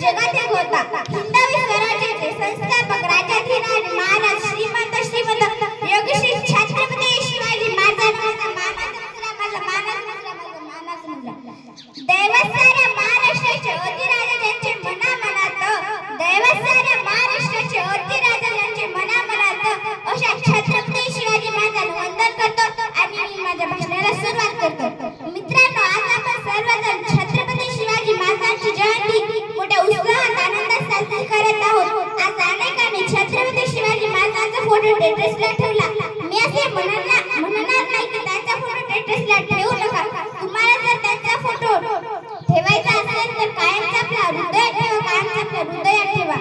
जगात एक होता. हिंदवी स्वराज्याचे संस्थापक राजाधिराज महाराज श्रीमंत योगेश्वर छत्रपती शिवाजी महाराजांचा दैवसाऱ्या महाराष्ट्राचे अधिराजा ज्यांचे मनामनात दैवसाऱ्या महाराष्ट्राचे अधिराजा ज्यांचे मनामनात अशा छत्रपती शिवाजी महाराजांना वंदन करतो आणि मी माझ्या भाषणाला सुरुवात करतो. मित्रांनो, आज आपण सर्वजण छत्रपती शिवाजी महाराजांची जयंती मोठ्या उत्साहात आनंदात साजरी करत आहोत. आज अनेकांनी छत्रपती शिवाजी महाराजांचा फोटो स्टेटसला ठेवला. मी असे म्हणणार नाही की त्यांचा फोटो स्टेटसला ठेवू नका. तुम्हाला जर त्यांचा फोटो ठेवायचा असेल तर कायमचा आपल्या हृदयात ठेवा, कायमचा आपल्या हृदयात ठेवा.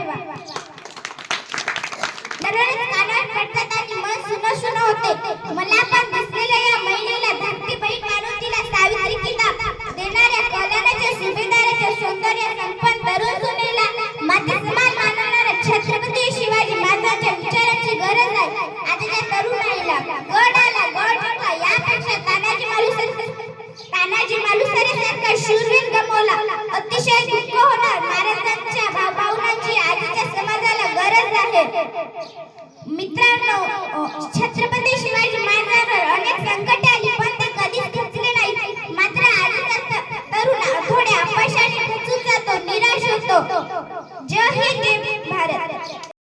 दररोज कानावर पडतात आणि मन सुन होते. मला पण दिसलेल्या या महिलेला धरतीबाई मारून तिला सावित्री किताब देणाऱ्या कल्याणाच्या सुभेदाराच्या सौंदर्य संपन्न तरुण सुनेला माता समान मानणाऱ्या छत्रपती शिवाजी महाराजांच्या विचारांची गरज आहे. आजच्या तरुणाईला गड आला गड जिंकला यापेक्षा तानाजी मालुसरे सारखा शूरवीर गमावला अतिशय दुःख होणार. महाराजांच्या भावनांची आजच्या समाजाला गरज आहे. मित्रांनो,